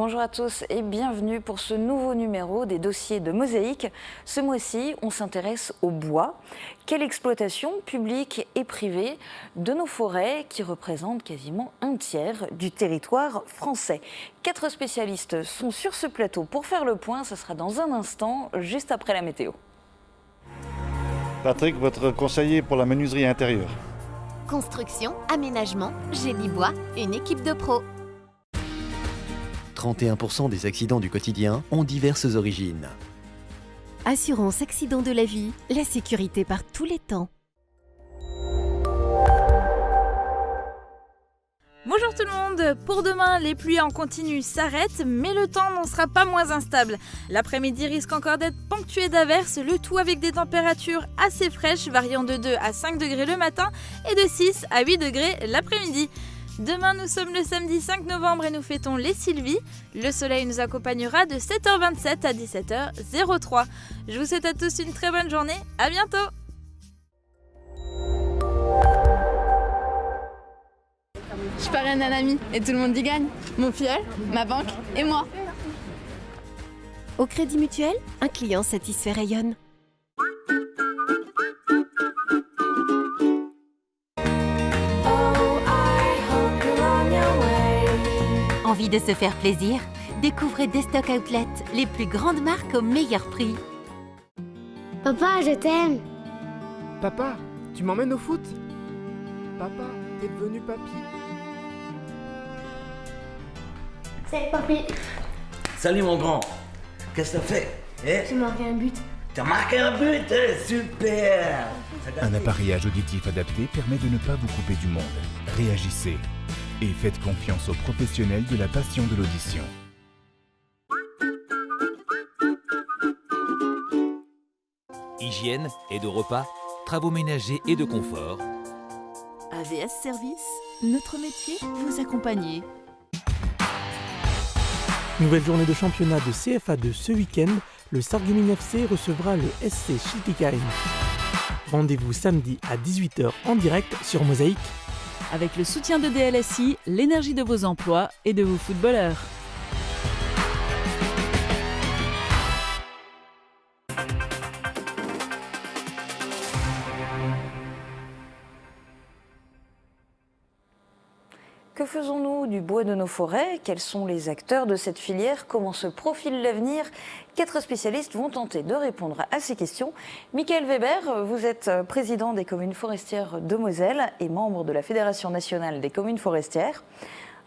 Bonjour à tous et bienvenue pour ce nouveau numéro des dossiers de Mosaïque. Ce mois-ci, on s'intéresse au bois. Quelle exploitation publique et privée de nos forêts qui représentent quasiment un tiers du territoire français. 4 spécialistes sont sur ce plateau pour faire le point. Ce sera dans un instant, juste après la météo. Patrick, votre conseiller pour la menuiserie intérieure. Construction, aménagement, génie bois, une équipe de pros. 31% des accidents du quotidien ont diverses origines. Assurance accident de la vie, la sécurité par tous les temps. Bonjour tout le monde, pour demain les pluies en continu s'arrêtent mais le temps n'en sera pas moins instable. L'après-midi risque encore d'être ponctué d'averses, le tout avec des températures assez fraîches variant de 2 à 5 degrés le matin et de 6 à 8 degrés l'après-midi. Demain nous sommes le samedi 5 novembre et nous fêtons les Sylvies. Le soleil nous accompagnera de 7h27 à 17h03. Je vous souhaite à tous une très bonne journée, à bientôt. Je parraine un ami et tout le monde y gagne. Mon filleul, ma banque et moi. Au Crédit Mutuel, un client satisfait rayonne. Envie de se faire plaisir? Découvrez Destock Outlet, les plus grandes marques au meilleur prix. Papa, je t'aime. Papa, tu m'emmènes au foot? Papa, t'es devenu papy. Salut papy. Salut mon grand. Qu'est-ce que t'as fait? J'ai marqué un but. T'as marqué un but? Super! Un appareillage auditif adapté permet de ne pas vous couper du monde. Réagissez et faites confiance aux professionnels de la passion de l'audition. Hygiène, aide au repas, travaux ménagers et de confort. AVS Service, notre métier, vous accompagner. Nouvelle journée de championnat de CFA2 ce week-end, le Sarreguemines FC recevra le SC Schiltigheim. Rendez-vous samedi à 18h en direct sur Mosaïque. Avec le soutien de DLSI, l'énergie de vos emplois et de vos footballeurs. Que faisons-nous du bois de nos forêts? Quels sont les acteurs de cette filière? Comment se profile l'avenir? 4 spécialistes vont tenter de répondre à ces questions. Michael Weber, vous êtes président des communes forestières de Moselle et membre de la Fédération nationale des communes forestières.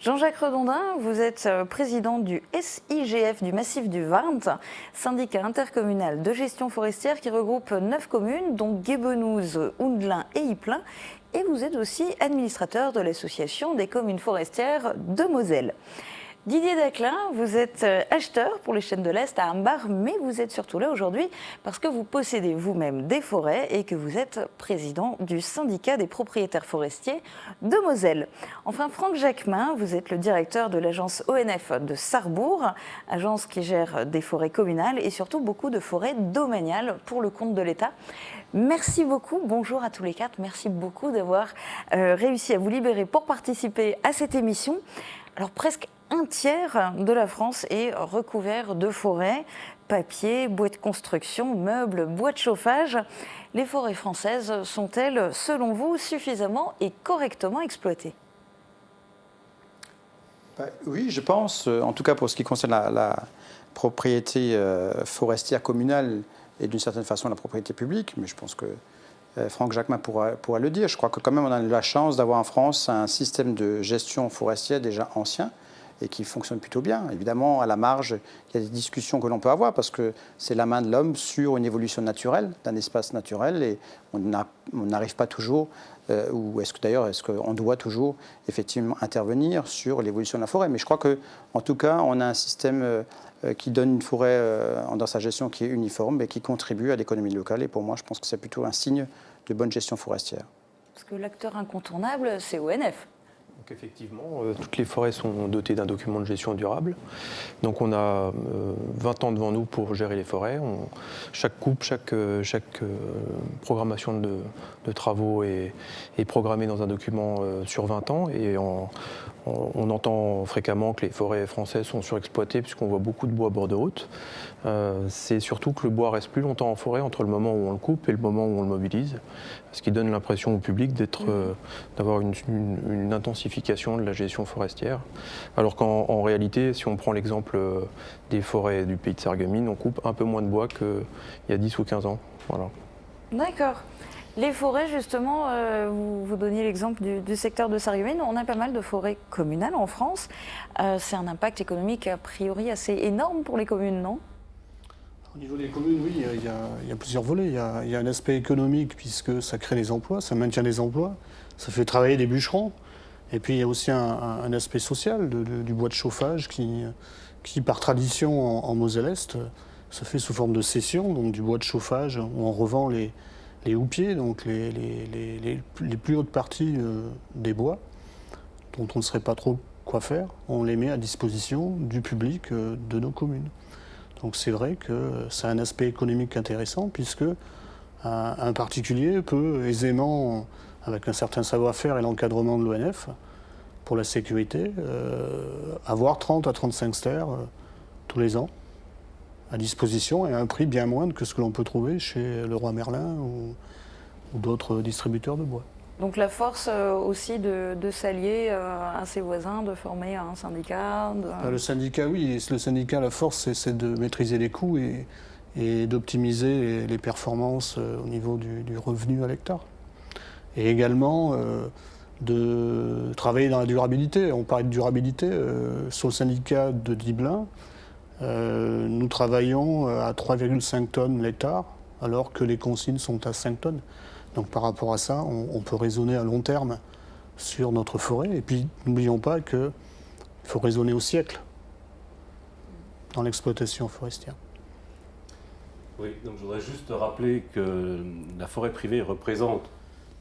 Jean-Jacques Redondin, vous êtes président du SIGF du Massif du Warnt, syndicat intercommunal de gestion forestière qui regroupe 9 communes, dont Guébenouz, Houndelin et Ypelin. Et vous êtes aussi administrateur de l'association des communes forestières de Moselle. Didier Daclin, vous êtes acheteur pour les Chênes de l'Est à Ambach, mais vous êtes surtout là aujourd'hui parce que vous possédez vous-même des forêts et que vous êtes président du syndicat des propriétaires forestiers de Moselle. Enfin, Franck Jacquemin, vous êtes le directeur de l'agence ONF de Sarrebourg, agence qui gère des forêts communales et surtout beaucoup de forêts domaniales pour le compte de l'État. Merci beaucoup, bonjour à tous les 4, merci beaucoup d'avoir réussi à vous libérer pour participer à cette émission. Alors presque un tiers de la France est recouvert de forêts, papier, bois de construction, meubles, bois de chauffage. Les forêts françaises sont-elles, selon vous, suffisamment et correctement exploitées? Oui, je pense, en tout cas pour ce qui concerne la propriété forestière communale et d'une certaine façon la propriété publique, mais je pense que Franck Jacquemin pourra le dire. Je crois que quand même on a la chance d'avoir en France un système de gestion forestière déjà ancien et qui fonctionne plutôt bien. Évidemment, à la marge, il y a des discussions que l'on peut avoir parce que c'est la main de l'homme sur une évolution naturelle, d'un espace naturel et on n'arrive pas toujours, ou est-ce qu'on doit toujours effectivement intervenir sur l'évolution de la forêt. Mais je crois qu'en tout cas, on a un système qui donne une forêt dans sa gestion qui est uniforme et qui contribue à l'économie locale. Et pour moi, je pense que c'est plutôt un signe de bonne gestion forestière. Parce que l'acteur incontournable, c'est ONF. Donc effectivement, toutes les forêts sont dotées d'un document de gestion durable. Donc on a 20 ans devant nous pour gérer les forêts. Chaque coupe, chaque programmation de travaux est programmée dans un document sur 20 ans. Et on entend fréquemment que les forêts françaises sont surexploitées puisqu'on voit beaucoup de bois à bord de route. C'est surtout que le bois reste plus longtemps en forêt entre le moment où on le coupe et le moment où on le mobilise, ce qui donne l'impression au public d'avoir une intensification de la gestion forestière. Alors qu'en réalité, si on prend l'exemple des forêts du pays de Sarreguemines, on coupe un peu moins de bois qu'il y a 10 ou 15 ans. Voilà. D'accord. Les forêts, justement, vous donniez l'exemple du secteur de Sarreguemines. On a pas mal de forêts communales en France. C'est un impact économique a priori assez énorme pour les communes, non ? Au niveau des communes, oui, il y a plusieurs volets. Il y a un aspect économique puisque ça crée des emplois, ça maintient des emplois, ça fait travailler des bûcherons. Et puis il y a aussi un aspect social du bois de chauffage qui par tradition en Moselle-Est, se fait sous forme de cession, donc du bois de chauffage où on revend les houppiers, donc les plus hautes parties des bois, dont on ne saurait pas trop quoi faire, on les met à disposition du public de nos communes. Donc c'est vrai que c'est un aspect économique intéressant, puisque un particulier peut aisément, avec un certain savoir-faire et l'encadrement de l'ONF, pour la sécurité, avoir 30 à 35 stères tous les ans à disposition et à un prix bien moindre que ce que l'on peut trouver chez Leroy Merlin ou d'autres distributeurs de bois. Donc la force aussi de s'allier à ses voisins, de former un syndicat Le syndicat, oui. Le syndicat, la force, c'est de maîtriser les coûts et d'optimiser les performances au niveau du revenu à l'hectare. Et également de travailler dans la durabilité. On parlait de durabilité. Sur le syndicat de Dibelin, nous travaillons à 3,5 tonnes l'hectare, alors que les consignes sont à 5 tonnes. Donc par rapport à ça, on peut raisonner à long terme sur notre forêt. Et puis n'oublions pas qu'il faut raisonner au siècle dans l'exploitation forestière. Oui, donc je voudrais juste rappeler que la forêt privée représente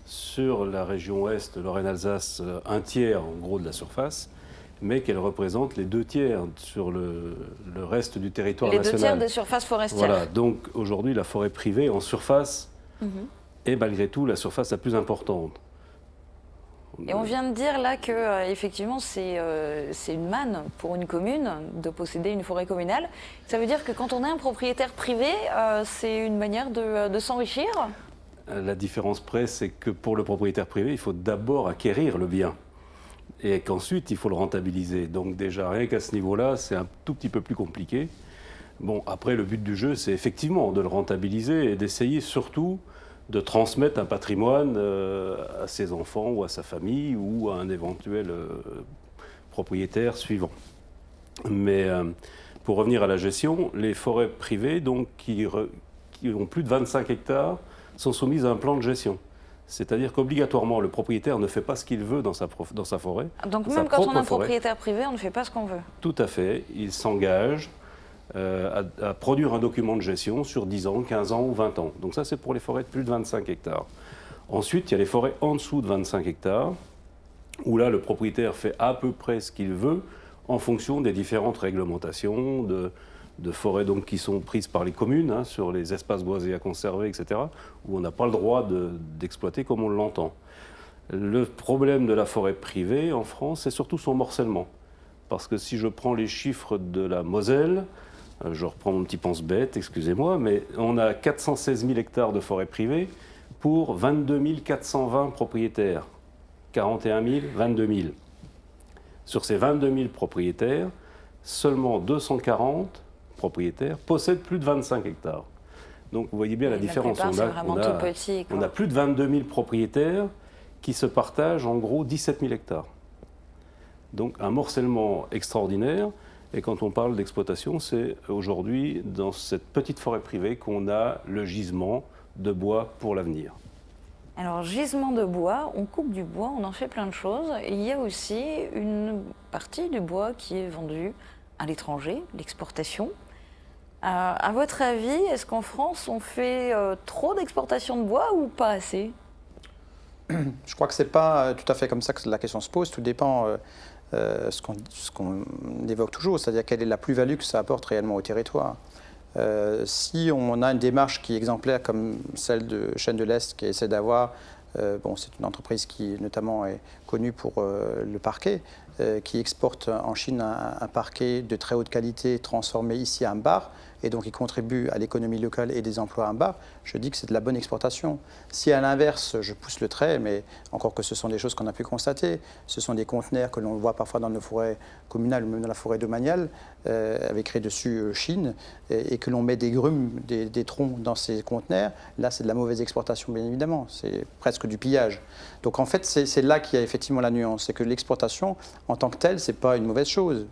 sur la région ouest, Lorraine-Alsace, un tiers en gros de la surface, mais qu'elle représente les 2 tiers sur le reste du territoire national. Les 2 tiers des surfaces forestières. Voilà, donc aujourd'hui la forêt privée en surface est malgré tout la surface la plus importante. Et on vient de dire là que effectivement c'est une manne pour une commune de posséder une forêt communale. Ça veut dire que quand on est un propriétaire privé, c'est une manière de s'enrichir ? La différence près, c'est que pour le propriétaire privé, il faut d'abord acquérir le bien et qu'ensuite il faut le rentabiliser. Donc déjà rien qu'à ce niveau-là, c'est un tout petit peu plus compliqué. Bon, après le but du jeu, c'est effectivement de le rentabiliser et d'essayer surtout de transmettre un patrimoine à ses enfants ou à sa famille ou à un éventuel propriétaire suivant. Mais pour revenir à la gestion, les forêts privées donc, qui ont plus de 25 hectares sont soumises à un plan de gestion. C'est-à-dire qu'obligatoirement, le propriétaire ne fait pas ce qu'il veut dans sa forêt. Donc même quand on est un propriétaire privé, on ne fait pas ce qu'on veut. Tout à fait. Il s'engage à produire un document de gestion sur 10 ans, 15 ans ou 20 ans. Donc ça, c'est pour les forêts de plus de 25 hectares. Ensuite, il y a les forêts en dessous de 25 hectares, où là, le propriétaire fait à peu près ce qu'il veut en fonction des différentes réglementations de forêts donc, qui sont prises par les communes, sur les espaces boisés à conserver, etc., où on n'a pas le droit d'exploiter comme on l'entend. Le problème de la forêt privée en France, c'est surtout son morcellement. Parce que si je prends les chiffres de la Moselle, je reprends mon petit pense-bête, excusez-moi, mais on a 416 000 hectares de forêt privée pour 22 420 propriétaires. 41 000, 22 000. Sur ces 22 000 propriétaires, seulement 240 propriétaires possèdent plus de 25 hectares. Donc vous voyez bien la différence. On a plus de 22 000 propriétaires qui se partagent en gros 17 000 hectares. Donc un morcellement extraordinaire. Et quand on parle d'exploitation, c'est aujourd'hui dans cette petite forêt privée qu'on a le gisement de bois pour l'avenir. Alors gisement de bois, on coupe du bois, on en fait plein de choses. Et il y a aussi une partie du bois qui est vendue à l'étranger, l'exportation. À votre avis, est-ce qu'en France on fait trop d'exportation de bois ou pas assez ? Je crois que ce n'est pas tout à fait comme ça que la question se pose. Tout dépend ce qu'on évoque toujours, c'est-à-dire quelle est la plus-value que ça apporte réellement au territoire. Si on a une démarche qui est exemplaire comme celle de Chaîne de l'Est qui essaie d'avoir, c'est une entreprise qui notamment est connue pour le parquet, qui exporte en Chine un parquet de très haute qualité transformé ici à Mbar, et donc il contribue à l'économie locale et des emplois à Mbar, je dis que c'est de la bonne exportation. Si à l'inverse, je pousse le trait, mais encore que ce sont des choses qu'on a pu constater, ce sont des conteneurs que l'on voit parfois dans nos forêts communales ou même dans la forêt domaniale, avec écrit dessus Chine, et que l'on met des grumes, des troncs dans ces conteneurs, là c'est de la mauvaise exportation bien évidemment, c'est presque du pillage. Donc en fait c'est là qu'il y a effectivement la nuance, c'est que l'exportation en tant que telle, ce n'est pas une mauvaise chose.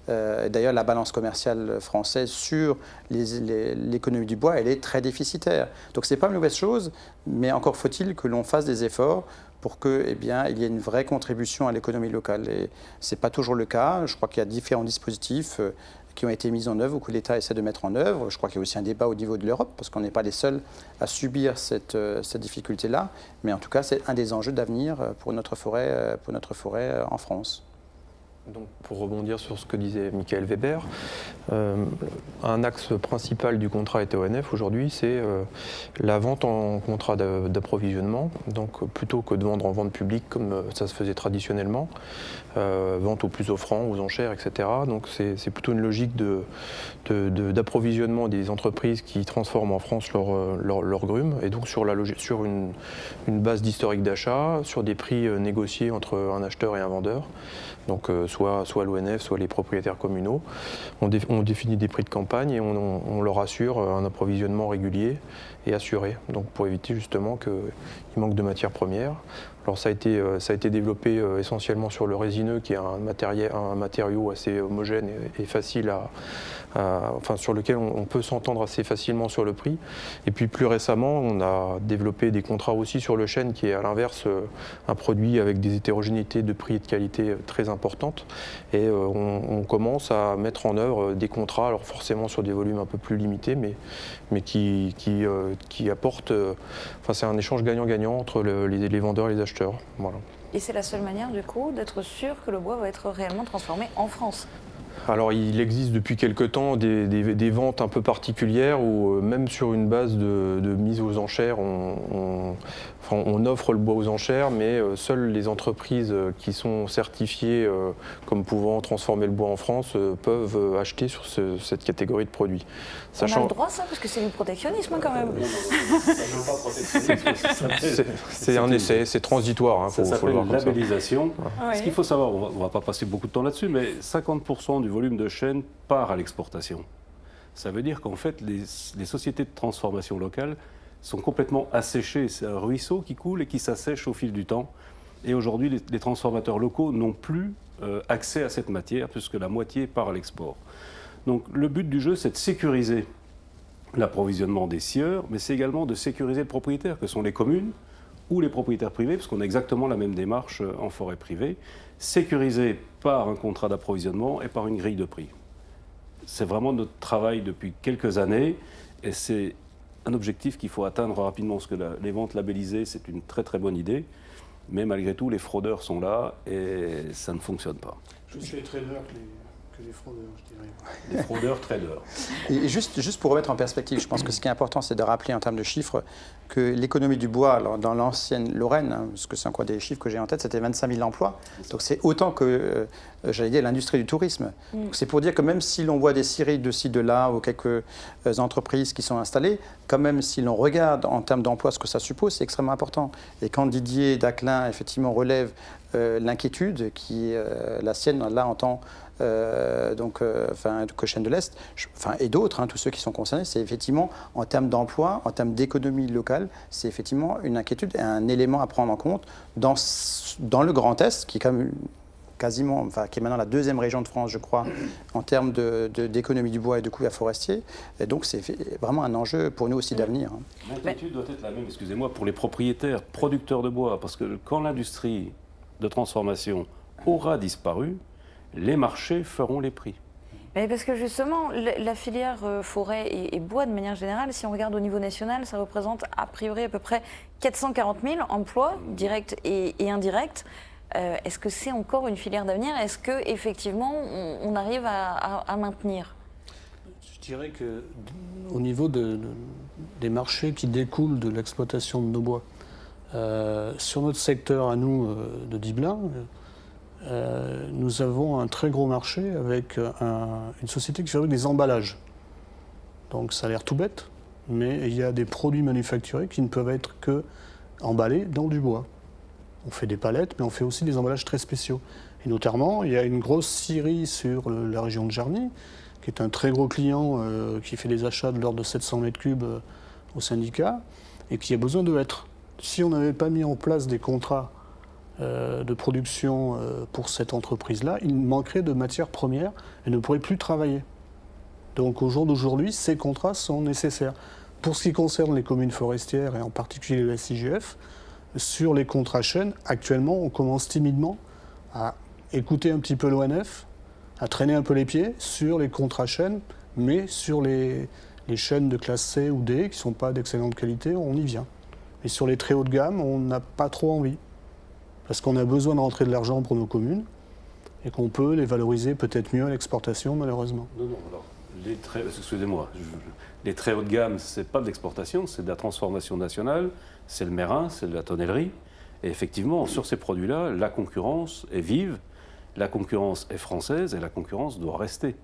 D'ailleurs, la balance commerciale française sur l'économie du bois, elle est très déficitaire. Donc ce n'est pas une mauvaise chose, mais encore faut-il que l'on fasse des efforts pour qu'il y ait une vraie contribution à l'économie locale. Et ce n'est pas toujours le cas. Je crois qu'il y a différents dispositifs qui ont été mis en œuvre ou que l'État essaie de mettre en œuvre. Je crois qu'il y a aussi un débat au niveau de l'Europe, parce qu'on n'est pas les seuls à subir cette difficulté-là. Mais en tout cas, c'est un des enjeux d'avenir pour notre forêt en France. Donc, pour rebondir sur ce que disait Michael Weber, un axe principal du contrat ETA-ONF aujourd'hui, c'est la vente en contrat d'approvisionnement. Donc, plutôt que de vendre en vente publique comme ça se faisait traditionnellement, vente au plus offrant, aux enchères, etc. Donc, c'est plutôt une logique d'approvisionnement des entreprises qui transforment en France leurs grumes, et donc sur une base d'historique d'achat, sur des prix négociés entre un acheteur et un vendeur. Donc soit l'ONF, soit les propriétaires communaux. On définit des prix de campagne et on leur assure un approvisionnement régulier et assuré, donc pour éviter justement qu'il manque de matières premières. Alors ça a été développé essentiellement sur le résineux, qui est un matériau assez homogène et facile sur lequel on peut s'entendre assez facilement sur le prix. Et puis plus récemment, on a développé des contrats aussi sur le chêne, qui est à l'inverse un produit avec des hétérogénéités de prix et de qualité très importantes. Et on commence à mettre en œuvre des contrats, alors forcément sur des volumes un peu plus limités, mais qui apportent... c'est un échange gagnant-gagnant entre les vendeurs et les acheteurs. Voilà. Et c'est la seule manière, du coup, d'être sûr que le bois va être réellement transformé en France? Alors il existe depuis quelque temps des ventes un peu particulières où même sur une base de mise aux enchères, on offre le bois aux enchères, mais seules les entreprises qui sont certifiées comme pouvant transformer le bois en France peuvent acheter sur cette catégorie de produits. On a le droit, ça, parce que c'est du protectionnisme quand même. C'est un essai, c'est transitoire. Ça s'appelle une labellisation. Ouais. Ce qu'il faut savoir, on ne va pas passer beaucoup de temps là-dessus, mais 50% du volume de chêne part à l'exportation. Ça veut dire qu'en fait, les sociétés de transformation locale sont complètement asséchées. C'est un ruisseau qui coule et qui s'assèche au fil du temps. Et aujourd'hui, les transformateurs locaux n'ont plus accès à cette matière, puisque la moitié part à l'export. Donc le but du jeu, c'est de sécuriser l'approvisionnement des scieurs, mais c'est également de sécuriser le propriétaire, que sont les communes ou les propriétaires privés, parce qu'on a exactement la même démarche en forêt privée, sécurisé par un contrat d'approvisionnement et par une grille de prix. C'est vraiment notre travail depuis quelques années, et c'est un objectif qu'il faut atteindre rapidement, parce que les ventes labellisées, c'est une très très bonne idée, mais malgré tout, les fraudeurs sont là et ça ne fonctionne pas. Plus les traders que les fraudeurs, je dirais. Les fraudeurs, traders. Et juste pour remettre en perspective, je pense que ce qui est important, c'est de rappeler en termes de chiffres que l'économie du bois, alors dans l'ancienne Lorraine, parce que c'est encore des chiffres que j'ai en tête, c'était 25 000 emplois. Donc c'est autant que, j'allais dire, l'industrie du tourisme. C'est pour dire que même si l'on voit des scieries de ci, de là, ou quelques entreprises qui sont installées, quand même si l'on regarde en termes d'emploi ce que ça suppose, c'est extrêmement important. Et quand Didier Daclin, effectivement, relève l'inquiétude qui est la sienne, là, en tant que Chaîne de l'Est, et d'autres, tous ceux qui sont concernés, c'est effectivement, en termes d'emploi, en termes d'économie locale, c'est effectivement une inquiétude et un élément à prendre en compte dans le Grand Est, qui est quand même quasiment, qui est maintenant la deuxième région de France, je crois, en termes d'économie du bois et de couvert forestier. Et donc, c'est vraiment un enjeu pour nous aussi d'avenir. L'inquiétude doit être la même, excusez-moi, pour les propriétaires, producteurs de bois, parce que quand l'industrie de transformation aura disparu, les marchés feront les prix. Mais parce que justement, la filière forêt et bois, de manière générale, si on regarde au niveau national, ça représente a priori à peu près 440 000 emplois, directs et indirects. Est-ce que c'est encore une filière d'avenir? Est-ce qu'effectivement, on arrive à maintenir? Je dirais qu'au niveau des marchés qui découlent de l'exploitation de nos bois, sur notre secteur à nous de Dibelin, nous avons un très gros marché avec une société qui fabrique des emballages. Donc ça a l'air tout bête, mais il y a des produits manufacturés qui ne peuvent être que emballés dans du bois. On fait des palettes, mais on fait aussi des emballages très spéciaux. Et notamment, il y a une grosse scierie sur la région de Jarny, qui est un très gros client qui fait des achats de l'ordre de 700 mètres cubes au syndicat, et qui a besoin de hêtres. Si on n'avait pas mis en place des contrats de production pour cette entreprise-là, il manquerait de matières premières et ne pourrait plus travailler. Donc au jour d'aujourd'hui, ces contrats sont nécessaires. Pour ce qui concerne les communes forestières et en particulier le SIGF, sur les contrats chaînes, actuellement, on commence timidement à écouter un petit peu l'ONF, à traîner un peu les pieds sur les contrats chaînes, mais sur les chaînes de classe C ou D qui ne sont pas d'excellente qualité, on y vient. Et sur les très hauts de gamme, on n'a pas trop envie. Parce qu'on a besoin de rentrer de l'argent pour nos communes et qu'on peut les valoriser peut-être mieux à l'exportation, malheureusement. Non, alors, excusez-moi, les très haut de gamme, ce n'est pas de l'exportation, c'est de la transformation nationale, c'est le merrain, c'est de la tonnellerie. Et effectivement, sur ces produits-là, la concurrence est vive, la concurrence est française et la concurrence doit rester.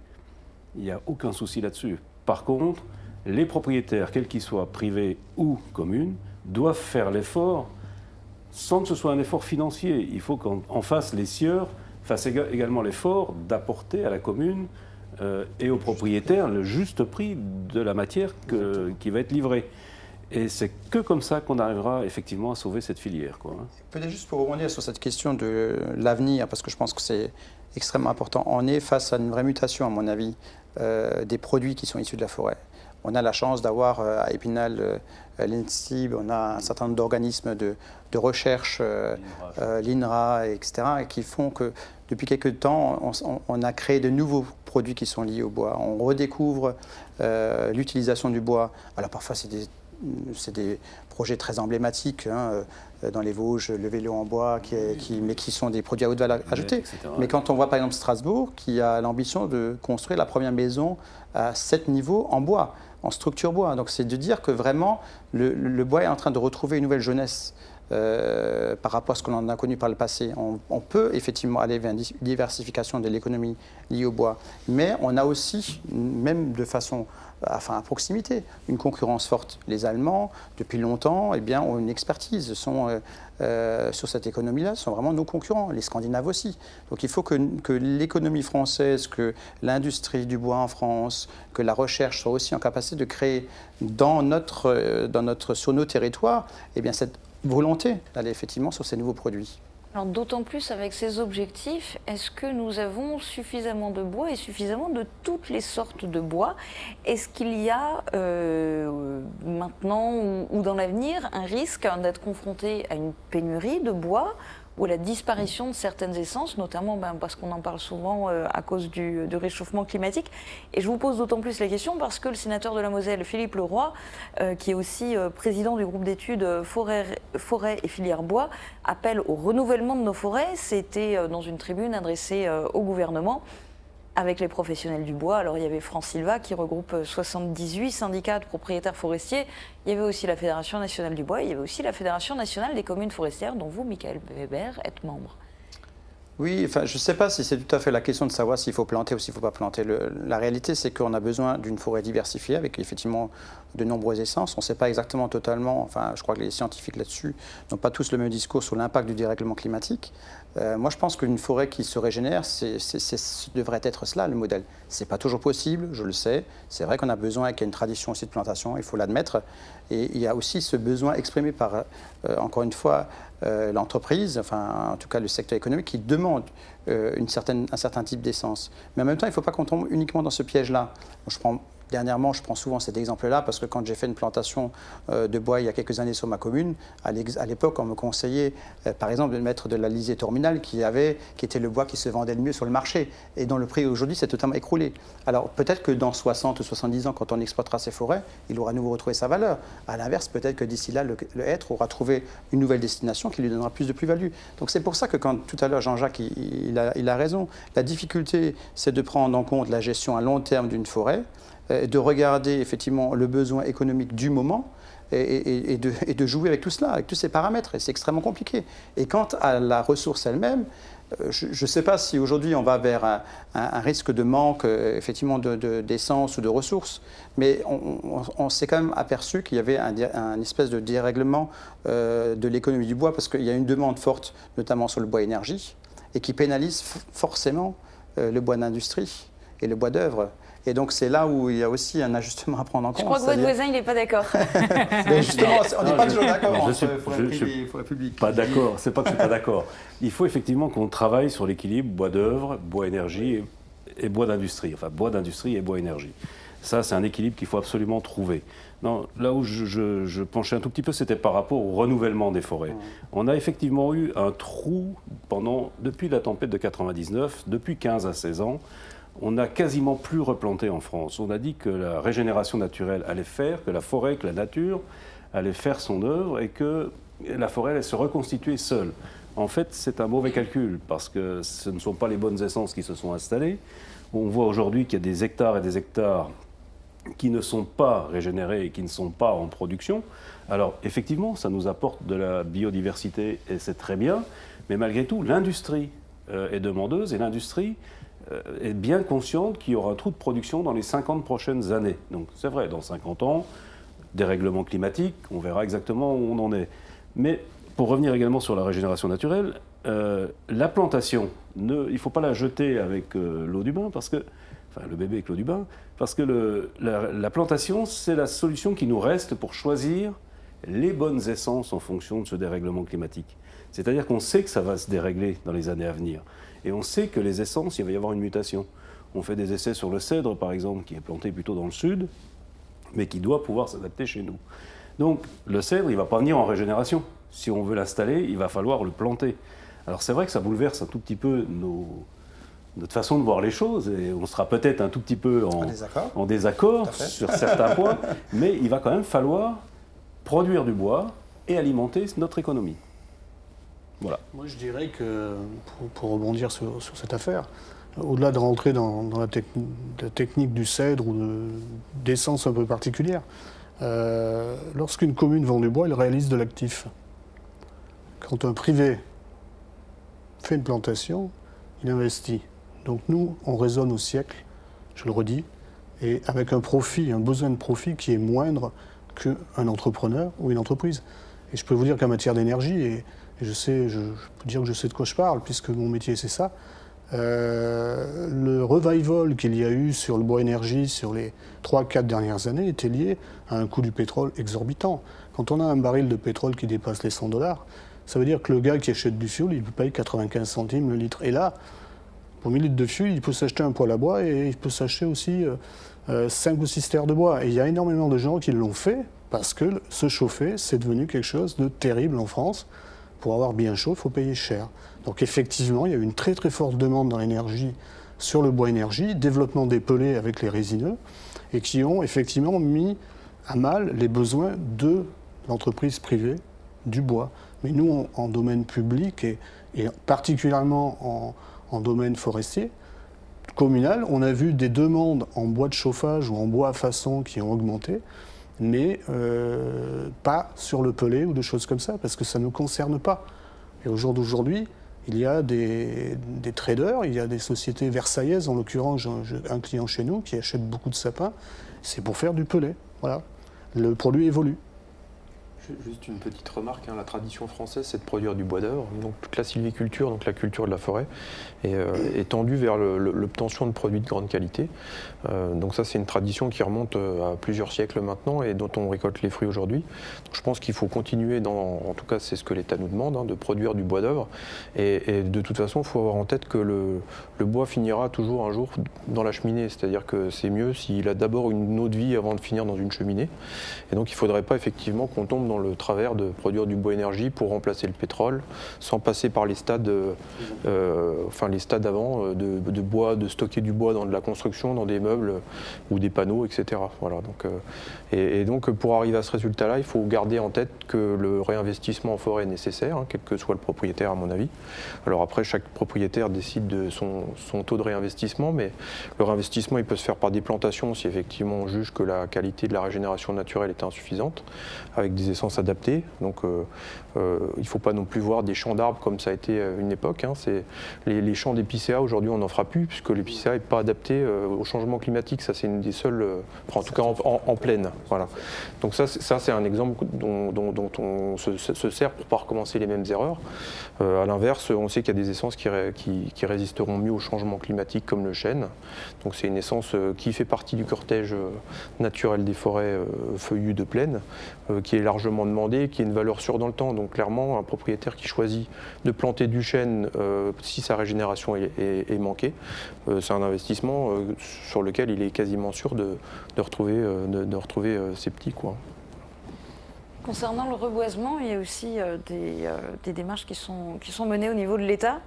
Il n'y a aucun souci là-dessus. Par contre, les propriétaires, quels qu'ils soient, privés ou communes, doivent faire l'effort sans que ce soit un effort financier. Il faut qu'en face, les sieurs fassent également l'effort d'apporter à la commune et aux propriétaires le juste prix de la matière qui va être livrée. Et c'est que comme ça qu'on arrivera effectivement à sauver cette filière, quoi. Peut-être juste pour rebondir sur cette question de l'avenir, parce que je pense que c'est extrêmement important. On est face à une vraie mutation, à mon avis, des produits qui sont issus de la forêt. On a la chance d'avoir à Épinal l'INSTIB, on a un certain nombre d'organismes de recherche, l'INRA, etc., qui font que depuis quelques temps, on a créé de nouveaux produits qui sont liés au bois. On redécouvre l'utilisation du bois. Alors parfois, c'est des projets très emblématiques, hein, dans les Vosges, le vélo en bois, mais qui sont des produits à haute valeur ajoutée. Mais quand on voit par exemple Strasbourg, qui a l'ambition de construire la première maison à 7 niveaux en bois, en structure bois. Donc c'est de dire que vraiment le bois est en train de retrouver une nouvelle jeunesse par rapport à ce qu'on en a connu par le passé. On peut effectivement aller vers une diversification de l'économie liée au bois, mais on a aussi, même de façon à proximité, une concurrence forte. Les Allemands, depuis longtemps, ont une expertise, sur cette économie-là, sont vraiment nos concurrents, les Scandinaves aussi. Donc il faut que l'économie française, que l'industrie du bois en France, que la recherche soit aussi en capacité de créer sur nos territoires cette volonté d'aller effectivement sur ces nouveaux produits. Alors d'autant plus avec ces objectifs, est-ce que nous avons suffisamment de bois et suffisamment de toutes les sortes de bois? Est-ce qu'il y a maintenant ou dans l'avenir un risque d'être confronté à une pénurie de bois ou à la disparition de certaines essences, notamment parce qu'on en parle souvent à cause du réchauffement climatique. Et je vous pose d'autant plus la question parce que le sénateur de la Moselle, Philippe Leroy, qui est aussi président du groupe d'études forêt et filière bois, appelle au renouvellement de nos forêts. C'était dans une tribune adressée au gouvernement avec les professionnels du bois. Alors il y avait France Silva qui regroupe 78 syndicats de propriétaires forestiers. Il y avait aussi la Fédération nationale du bois. Il y avait aussi la Fédération nationale des communes forestières dont vous, Michael Weber, êtes membre. Oui, je ne sais pas si c'est tout à fait la question de savoir s'il faut planter ou s'il ne faut pas planter. La réalité, c'est qu'on a besoin d'une forêt diversifiée avec effectivement de nombreuses essences. On ne sait pas exactement totalement, je crois que les scientifiques là-dessus n'ont pas tous le même discours sur l'impact du dérèglement climatique. Moi, je pense qu'une forêt qui se régénère, devrait être cela, le modèle. Ce n'est pas toujours possible, je le sais. C'est vrai qu'on a besoin, qu'il y a une tradition aussi de plantation, il faut l'admettre. Et il y a aussi ce besoin exprimé par, encore une fois, l'entreprise, en tout cas le secteur économique, qui demande un certain type d'essence. Mais en même temps, il ne faut pas qu'on tombe uniquement dans ce piège-là. Je prends Dernièrement, je prends souvent cet exemple-là parce que quand j'ai fait une plantation de bois il y a quelques années sur ma commune, à l'époque, on me conseillait, par exemple, de mettre de la lisier terminale qui était le bois qui se vendait le mieux sur le marché et dont le prix aujourd'hui s'est totalement écroulé. Alors peut-être que dans 60 ou 70 ans, quand on exploitera ces forêts, il aura à nouveau retrouvé sa valeur. À l'inverse, peut-être que d'ici là, le hêtre aura trouvé une nouvelle destination qui lui donnera plus de plus-value. Donc c'est pour ça que quand tout à l'heure Jean-Jacques il a raison, la difficulté c'est de prendre en compte la gestion à long terme d'une forêt, de regarder effectivement le besoin économique du moment et de jouer avec tout cela, avec tous ces paramètres. Et c'est extrêmement compliqué. Et quant à la ressource elle-même, je ne sais pas si aujourd'hui on va vers un risque de manque effectivement d'essence ou de ressources, mais on s'est quand même aperçu qu'il y avait un espèce de dérèglement de l'économie du bois parce qu'il y a une demande forte, notamment sur le bois énergie, et qui pénalise forcément le bois d'industrie et le bois d'œuvre. Et donc c'est là où il y a aussi un ajustement à prendre en compte. Je crois que votre voisin, il n'est pas d'accord. Mais justement, on n'est pas toujours d'accord entre forêt privée et forêt publique. Pas d'accord, c'est pas que je ne suis pas d'accord. Il faut effectivement qu'on travaille sur l'équilibre bois d'œuvre, bois énergie et bois d'industrie. Enfin, bois d'industrie et bois énergie. Ça, c'est un équilibre qu'il faut absolument trouver. Non, là où je penchais un tout petit peu, c'était par rapport au renouvellement des forêts. On a effectivement eu un trou depuis la tempête de 99, depuis 15 à 16 ans. On n'a quasiment plus replanté en France. On a dit que la régénération naturelle allait faire, que la forêt, que la nature allait faire son œuvre et que la forêt allait se reconstituer seule. En fait, c'est un mauvais calcul parce que ce ne sont pas les bonnes essences qui se sont installées. On voit aujourd'hui qu'il y a des hectares et des hectares qui ne sont pas régénérés et qui ne sont pas en production. Alors, effectivement, ça nous apporte de la biodiversité et c'est très bien, mais malgré tout, l'industrie est demandeuse et l'industrie est bien consciente qu'il y aura un trou de production dans les 50 prochaines années. Donc c'est vrai, dans 50 ans, dérèglement climatique, on verra exactement où on en est. Mais pour revenir également sur la régénération naturelle, la plantation, il ne faut pas la jeter avec l'eau du bain, enfin le bébé avec l'eau du bain, parce que la plantation, c'est la solution qui nous reste pour choisir les bonnes essences en fonction de ce dérèglement climatique. C'est-à-dire qu'on sait que ça va se dérégler dans les années à venir. Et on sait que les essences, il va y avoir une mutation. On fait des essais sur le cèdre, par exemple, qui est planté plutôt dans le sud, mais qui doit pouvoir s'adapter chez nous. Donc, le cèdre, il ne va pas venir en régénération. Si on veut l'installer, il va falloir le planter. Alors, c'est vrai que ça bouleverse un tout petit peu notre façon de voir les choses, et on sera peut-être un tout petit peu en désaccord sur certains points, mais il va quand même falloir produire du bois et alimenter notre économie. Voilà. Moi, je dirais que, pour rebondir sur cette affaire, au-delà de rentrer dans la technique du cèdre ou d'essence un peu particulière, lorsqu'une commune vend du bois, elle réalise de l'actif. Quand un privé fait une plantation, il investit. Donc nous, on raisonne au siècle, je le redis, et avec un besoin de profit qui est moindre qu'un entrepreneur ou une entreprise. Et je peux vous dire qu'en matière d'énergie, et je peux dire que je sais de quoi je parle, puisque mon métier c'est ça, le revival qu'il y a eu sur le bois énergie sur les 3-4 dernières années était lié à un coût du pétrole exorbitant. Quand on a un baril de pétrole qui dépasse les $100, ça veut dire que le gars qui achète du fioul, il peut payer 95 centimes le litre. Et là, pour 1000 litres de fioul, il peut s'acheter un poêle à bois et il peut s'acheter aussi 5 ou 6 terres de bois. Et il y a énormément de gens qui l'ont fait parce que se chauffer, c'est devenu quelque chose de terrible en France. Pour avoir bien chaud, il faut payer cher. Donc effectivement, il y a eu une très très forte demande dans l'énergie sur le bois énergie, développement des pellets avec les résineux, et qui ont effectivement mis à mal les besoins de l'entreprise privée du bois. Mais nous, en domaine public et particulièrement en domaine forestier, communal, on a vu des demandes en bois de chauffage ou en bois à façon qui ont augmenté, mais pas sur le pellet ou des choses comme ça, parce que ça ne nous concerne pas. Et au jour d'aujourd'hui, il y a des traders, il y a des sociétés versaillaises, en l'occurrence, j'ai un client chez nous qui achète beaucoup de sapins, c'est pour faire du pellet. Voilà. Le produit évolue. Juste une petite remarque, la tradition française, c'est de produire du bois d'œuvre. Donc toute la sylviculture, donc la culture de la forêt, est tendue vers l'obtention de produits de grande qualité. Donc ça, c'est une tradition qui remonte à plusieurs siècles maintenant et dont on récolte les fruits aujourd'hui. Je pense qu'il faut continuer, en tout cas c'est ce que l'État nous demande, de produire du bois d'œuvre. Et de toute façon, il faut avoir en tête que le bois finira toujours un jour dans la cheminée. C'est-à-dire que c'est mieux s'il a d'abord une autre vie avant de finir dans une cheminée. Et donc il ne faudrait pas effectivement qu'on tombe dans le travers de produire du bois énergie pour remplacer le pétrole, sans passer par les stades, les stades avant de bois, de stocker du bois dans de la construction, dans des meubles ou des panneaux, etc. Voilà, donc pour arriver à ce résultat-là, il faut garder en tête que le réinvestissement en forêt est nécessaire, quel que soit le propriétaire à mon avis. Alors après, chaque propriétaire décide de son taux de réinvestissement, mais le réinvestissement il peut se faire par des plantations si effectivement on juge que la qualité de la régénération naturelle est insuffisante, avec des essences adaptées. Donc il ne faut pas non plus voir des champs d'arbres comme ça a été une époque. Les champs d'épicéa, aujourd'hui on n'en fera plus, puisque l'épicéa n'est pas adapté au changement climatique. Ça c'est une des seules, en tout cas en plaine. Voilà. Donc ça c'est un exemple dont on se sert pour ne pas recommencer les mêmes erreurs. À l'inverse, on sait qu'il y a des essences qui résisteront mieux au changement climatique, comme le chêne. Donc c'est une essence qui fait partie du cortège naturel des forêts feuillues de plaine, qui est largement demandé, qui a une valeur sûre dans le temps. Donc clairement, un propriétaire qui choisit de planter du chêne si sa régénération est manquée, c'est un investissement sur lequel il est quasiment sûr de retrouver ses petits, quoi. Concernant le reboisement, il y a aussi des démarches qui sont menées au niveau de l'État.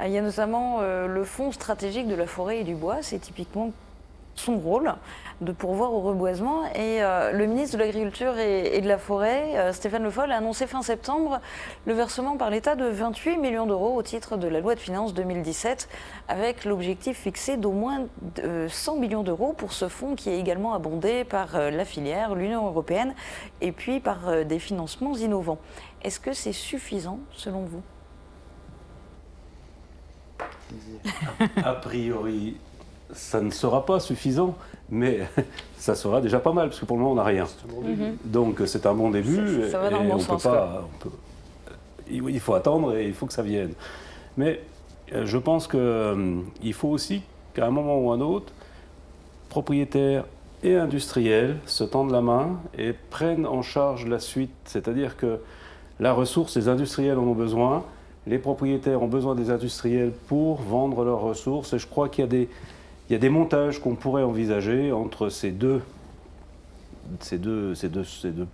Il y a notamment le Fonds stratégique de la forêt et du bois, c'est typiquement son rôle de pourvoir au reboisement. Et le ministre de l'Agriculture et de la Forêt, Stéphane Le Foll, a annoncé fin septembre le versement par l'État de 28 millions d'euros au titre de la loi de finances 2017, avec l'objectif fixé d'au moins 100 millions d'euros pour ce fonds qui est également abondé par la filière, l'Union européenne, et puis par des financements innovants. Est-ce que c'est suffisant selon vous ? A priori, ça ne sera pas suffisant, mais ça sera déjà pas mal, parce que pour le moment, on n'a rien. Donc c'est un bon début. Ça va dans le bon sens. Il faut attendre et il faut que ça vienne. Mais je pense qu'il faut aussi qu'à un moment ou un autre, propriétaires et industriels se tendent la main et prennent en charge la suite. C'est-à-dire que la ressource, les industriels en ont besoin, les propriétaires ont besoin des industriels pour vendre leurs ressources. Et je crois qu'il y a des montages qu'on pourrait envisager entre ces deux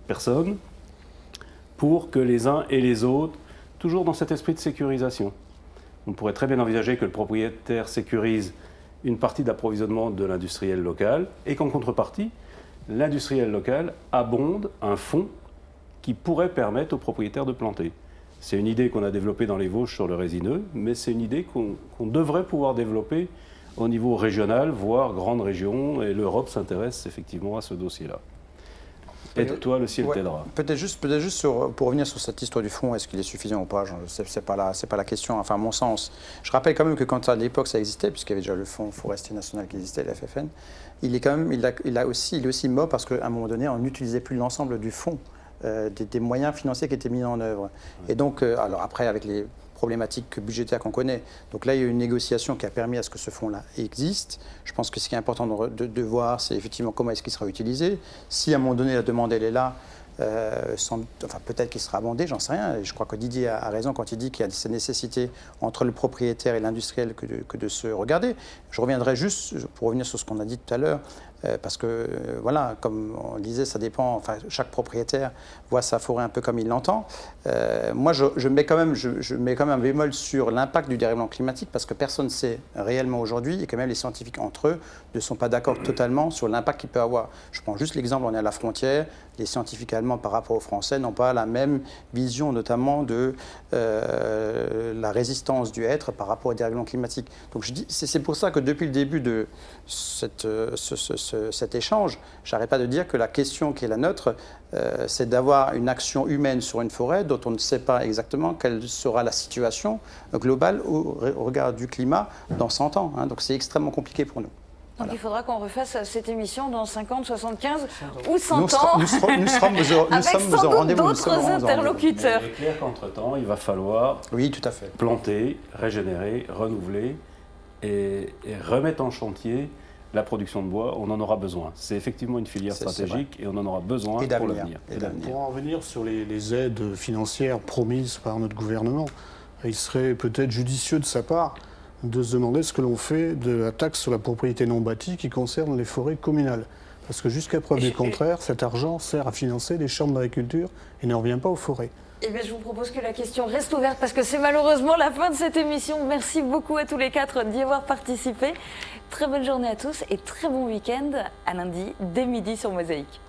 personnes pour que les uns et les autres, toujours dans cet esprit de sécurisation. On pourrait très bien envisager que le propriétaire sécurise une partie d'approvisionnement de l'industriel local et qu'en contrepartie, l'industriel local abonde un fonds qui pourrait permettre aux propriétaires de planter. C'est une idée qu'on a développée dans les Vosges sur le résineux, mais c'est une idée qu'on devrait pouvoir développer au niveau régional, voire grande région, et l'Europe s'intéresse effectivement à ce dossier-là. Aide-toi, le ciel t'aidera. Peut-être juste pour revenir sur cette histoire du fonds, est-ce qu'il est suffisant ou pas, c'est pas la question, enfin à mon sens. Je rappelle quand même que quand à l'époque ça existait, puisqu'il y avait déjà le Fonds forestier national qui existait, le FFN, il est aussi mort parce qu'à un moment donné, on n'utilisait plus l'ensemble du fonds, des moyens financiers qui étaient mis en œuvre. Et donc, alors après, avec les problématiques budgétaires qu'on connaît. Donc là, il y a eu une négociation qui a permis à ce que ce fonds-là existe. Je pense que ce qui est important de voir, c'est effectivement comment est-ce qu'il sera utilisé. Si à un moment donné, la demande, elle est là, peut-être qu'il sera abondé, j'en sais rien. Et je crois que Didier a raison quand il dit qu'il y a cette nécessité entre le propriétaire et l'industriel que de se regarder. Je reviendrai juste, pour revenir sur ce qu'on a dit tout à l'heure, parce que, voilà, comme on disait, ça dépend, enfin, chaque propriétaire voit sa forêt un peu comme il l'entend. Moi, je mets quand même un bémol sur l'impact du dérèglement climatique, parce que personne ne sait réellement aujourd'hui, et quand même les scientifiques entre eux ne sont pas d'accord totalement sur l'impact qu'il peut avoir. Je prends juste l'exemple, on est à la frontière, les scientifiques allemands par rapport aux Français n'ont pas la même vision, notamment de la résistance du hêtre par rapport au dérèglement climatique. Donc je dis, c'est pour ça que depuis le début de cet échange, j'arrête pas de dire que la question qui est la nôtre, c'est d'avoir une action humaine sur une forêt dont on ne sait pas exactement quelle sera la situation globale au regard du climat dans 100 ans. Hein. Donc c'est extrêmement compliqué pour nous. Donc il faudra qu'on refasse cette émission dans 50, 75 ou 100 ans. Nous sommes au rendez-vous. D'autres interlocuteurs. Il est clair qu'entre-temps, il va falloir tout à fait. planter, régénérer, renouveler et remettre en chantier la production de bois. On en aura besoin. C'est effectivement une filière stratégique et on en aura besoin pour l'avenir. Pour en revenir sur les aides financières promises par notre gouvernement, il serait peut-être judicieux de sa part de se demander ce que l'on fait de la taxe sur la propriété non bâtie qui concerne les forêts communales. Parce que jusqu'à preuve du contraire, cet argent sert à financer les chambres d'agriculture et ne revient pas aux forêts. Eh bien, je vous propose que la question reste ouverte parce que c'est malheureusement la fin de cette émission. Merci beaucoup à tous les 4 d'y avoir participé. Très bonne journée à tous et très bon week-end à lundi dès midi sur Mosaïque.